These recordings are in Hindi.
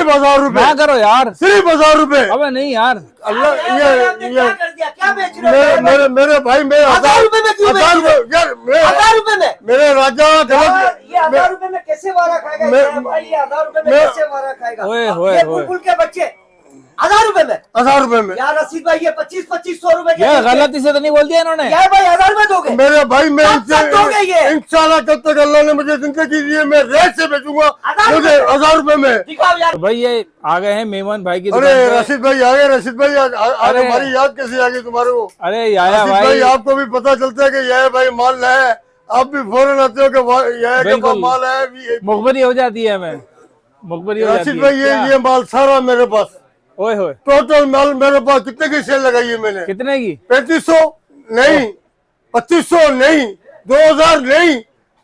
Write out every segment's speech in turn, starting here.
सिर्फ 1000 रुपए क्या करो यार, सिर्फ 1000 रुपए। अबे नहीं यार, अल्लाह क्या कर दिया, क्या बेच रहे हो? मेरे भाई मैं 1000 रुपए में क्यों बेच रहे हो? यार 1000 रुपए में मेरे राजा यार, ये 1000 रुपए में कैसे वारा खाएगा ये भाई? ये 1000 रुपए में कैसे वारा खाएगा? ओए होए ये होए। बुलबुल के बच्चे 1000 रुपए में 1000 रुपए में यार रशीद भाई, ये 25-2500 रुपए के यार बेचते हैं। गलती से तो नहीं बोल दिया इन्होंने। यार भाई 1000 में दोगे? मेरे भाई मैं कब तक दोगे ये? इंशाल्लाह जब तक अल्लाह ने मुझे जिंदगी दी है मैं रेट से बेचूंगा 1000 मुझे रुपए? 1000 रुपए में। दिखाओ यार। तो भाई ये आ गए हैं मेमन भाई की अरे दुकान पे। रशीद भाई आ गए, रशीद भाई अरे। हमारी याद कैसे आ गई तुम्हारे को? अरे याया रशीद भाई भाई, आपको भी पता चलता है कि यह भाई माल लाया है, आप भी फौरन आते हो कि यह के बिल्कुल। माल है। मुखबरी हो जाती है हमें, मुखबरी हो जाती रशीद है। भाई क्या? ये माल सारा मेरे पास, ओए होए, टोटल माल मेरे पास कितने की सेल लगाई है मैंने? कितने की? 3500 नहीं, 2500 नहीं, 2000 नहीं,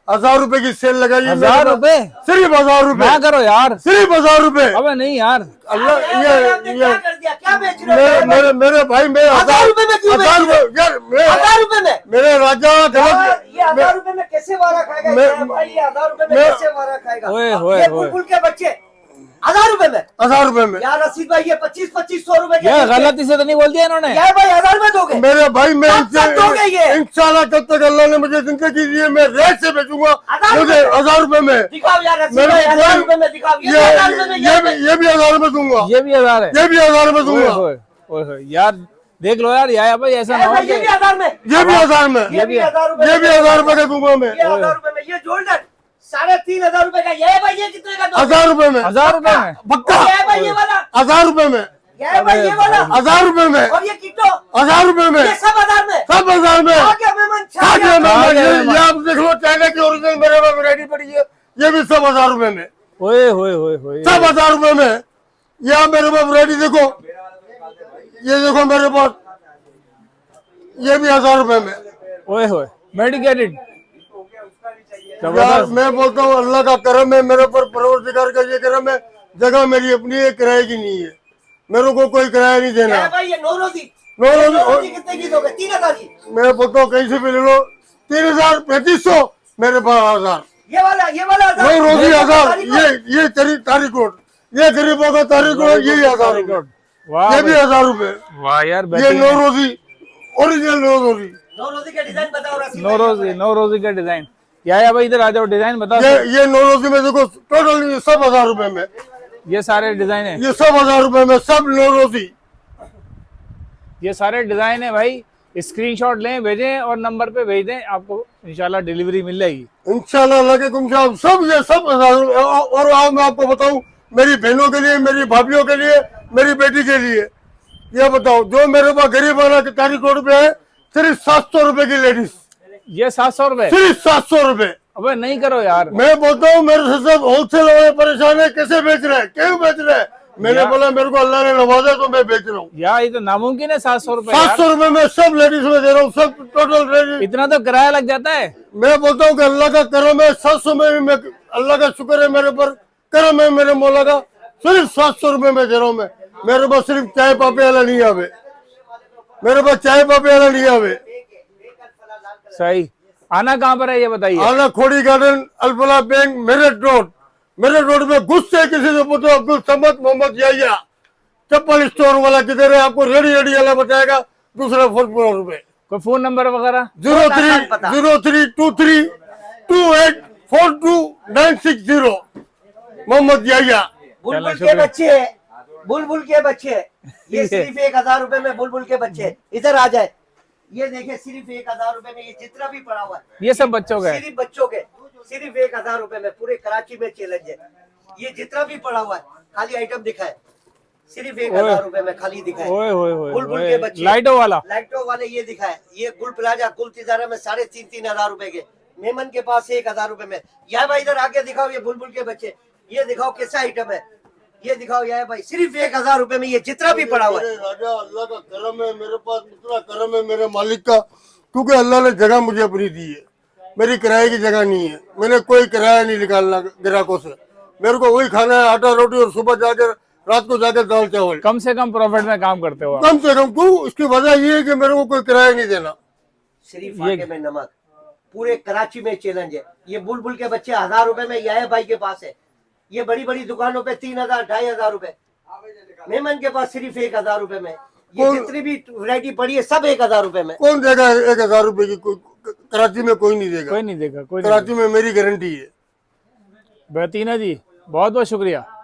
1000 रुपए की सेल लगाई है मेरे 1000 पास। रुपए? सिर्फ 1000 रुपए क्या करो यार, सिर्फ 1000 रुपए। अबे नहीं यार, अल्लाह यार, आपने क्या कर दिया, क्या बेच रहे हो? मेरे भाई मैं 1000 रुपए में क्यों बेच रहे हो? यार 1000 रुपए में मेरे राजा यार, ये 1000 रुपए में कैसे वारा खाएगा ये भाई? ये 1000 रुपए में कैसे वारा खाएगा? ओए होए ये होए। बुलबुल के बच्चे 1000 रुपए में 1000 रुपए में। यार रशीद भाई, ये 25-2500 रुपए के यार बेचते हैं। गलती से तो नहीं बोल दिया इन्होंने। यार भाई 1000 में दोगे? मेरे भाई मैं कब तक दोगे ये? इंशाल्लाह जब तक अल्लाह ने मुझे जिंदगी दी है मैं रेट से बेचूंगा 1000 मुझे रुपए? 1000 रुपए में। दिखाओ यार रशीद मेरे भाई, को 1000 रुपए में दिखाओ। ये 1000 रुपए में ये भी 1000 में दूंगा, ये भी 1000 है। ये भी 1000 में ओए दूंगा, होए, ओए होए। यार देख लो यार याया भाई, ऐसा ना यार हो भाई, ये भी कि 1000 में, ये भी 1000 में, ये भी 1000 रुपए, ये भी 1000 रुपए का दूंगा मैं। ये 1000 रुपए में। ये जोल्डर 3500 रुपए का। ये भाई ये कितने का दोगे? 1000 रुपए में, 1000 रुपए में? पक्का ये भाई ये वाला, 1000 रुपए में, ये भाई ये वाला, 1000 रुपए में, और ये किट्टो 1000 रुपए में, ये सब 1000 में। सब 1000 में। आ गया मेहमान, छा आ गया। गया आ गया ये मेहमान। आप देख लो, चाइना की ओरिजिनल मेरे पास वैरायटी पड़ी है, ये भी सब 1000 रुपए में, ओए होए होए होए। सब 1000 रुपए में। ये आप मेरे पास वैरायटी देखो, ये देखो मेरे पास, ये भी 1000 रुपए में। ओए होए, मेडिकेटेड। यार जबरदस्त। मैं बोलता हूँ अल्लाह का करम है मेरे ऊपर, परवरदिगार का ये करम है, जगह मेरी अपनी है, किराए की नहीं है, मेरे को कोई किराया नहीं देना। ये भाई ये नौरोजी नौरोजी कितने की दोगे? 3000 की। मैं बोलता हूँ कहीं से भी ले लो, 3000 3500 मेरे पास 1000, ये वाला 1000। नौरोजी 1000, ये तारीख कोट, ये गरीबों का तारीख कोट, ये 1000 रुपए, वाह ये भी भाई, 1000 रुपए। वाह यार ये बेहतरीन। नौरोजी ओरिजिनल नौरोजी, नौरोजी का डिजाइन बताओ रशीद भाई। नौरोजी का डिजाइन। याया भाई इधर आ जाओ, डिजाइन बताओ। ये नौरोजी में देखो टोटल ये सब 1000 रुपए में, ये सारे डिजाइन है, ये सब 1000 रुपए में, सब नौरोजी। ये सारे डिजाइन है भाई। स्क्रीनशॉट लें, भेजें और नंबर पे भेज दें, आपको इंशाल्लाह डिलीवरी मिल जाएगी। इंशाल्लाह अल्लाह के कुम साहब सब ये सब 1000 रुपए। और आओ मैं आपको बताऊं, मेरी बहनों के लिए, मेरी भाभीियों के लिए, मेरी बेटी के लिए, ये बताओ जो मेरे पास गरीब वाला के तारीख कोड पे है, सिर्फ 700 रुपए की लेडीज, ये 700 रुपए? सिर्फ 700 रुपए। अबे नहीं करो यार। मैं बोलता हूँ मेरे से सब होलसेल वाले परेशान है, कैसे बेच रहे हैं, क्यों बेच रहे हैं? मैंने बोला मेरे को अल्लाह ने नवाजा तो मैं बेच रहा हूँ। यार ये तो नामुमकिन है, 700 रुपए यार। 700 रुपए में सब लेडीज में दे रहा हूँ, सब टोटल लेडीज। इतना तो किराया लग जाता है। मैं बोलता हूँ कि अल्लाह का करम है, 700 में भी मैं, अल्लाह का शुक्र है मेरे पर, करम है मेरे मौला का, सिर्फ 700 रुपए में दे रहा हूँ मैं। मेरे पास सिर्फ चाय पापे वाला नहीं आवे, मेरे पास चाय पापे वाला नहीं आवे। सही। आना कहाँ पर है ये बताइए? आना खोड़ी गार्डन, अल्फला बैंक, मेरे रोड में गुस्से किसी से पूछो, अब्दुल समद मोहम्मद याया चप्पल स्टोर वाला किधर है, आपको रेडी वाला बताएगा, दूसरा फ्लोर पे। कोई फोन नंबर वगैरह? 03232842 मोहम्मद याया। बुलबुल के बच्चे, बुलबुल के बच्चे, ये सिर्फ 1000 रुपए में बुलबुल के बच्चे। इधर आ जाए, ये देखिए सिर्फ 1000 रुपए में ये जितना भी पड़ा हुआ है, ये सब बच्चों का है? सिर्फ बच्चों के, सिर्फ 1000 रुपए में पूरे कराची में चैलेंज है। ये जितना भी पड़ा हुआ है, खाली आइटम दिखाए, सिर्फ 1000 रुपए में खाली दिखाए। ओए होए होए बुलबुल होए। के बच्चे, लाइटों वाला? लाइटों वाले ये दिखाए। ये गुल प्लाजा गुल तिजारा में 3,500 रुपए के, मेमन के पास 1000 रुपए में। यह भाई इधर आके दिखाओ, ये बुलबुल के बच्चे, ये दिखाओ कैसा आइटम है, ये दिखाओ यार भाई, सिर्फ 1000 रुपए में ये जितना भी पड़ा हुआ है। राजा अल्लाह का करम है, मेरे पास इतना करम है मेरे मालिक का, क्योंकि अल्लाह ने जगह मुझे अपनी दी है, मेरी किराए की जगह नहीं है, मैंने कोई किराया नहीं निकालना ग्राहकों से, मेरे को वही खाना है, आटा रोटी, और सुबह जाकर रात को जाकर दाल चावल। कम से कम प्रॉफिट में काम करते हो आप? कम से कम क्यों, इसकी वजह ये है कि मेरे को कोई किराया नहीं देना। सिर्फ फाके में नमक, पूरे कराची में चैलेंज है। ये बुलबुल के बच्चे 1000 रुपए में याया भाई के पास है, ये बड़ी बड़ी दुकानों पे 3,000 2,500 रुपए, मेमन के पास सिर्फ 1,000 रुपए में। ये कौन- जितनी भी वैरायटी पड़ी है सब 1,000 रुपए में। कौन देगा 1,000 रुपए की? कराची में कोई नहीं देगा, कोई नहीं देगा, कोई नहीं कराची में मेरी गारंटी है। देगा। बेतीना जी बहुत बहुत शुक्रिया।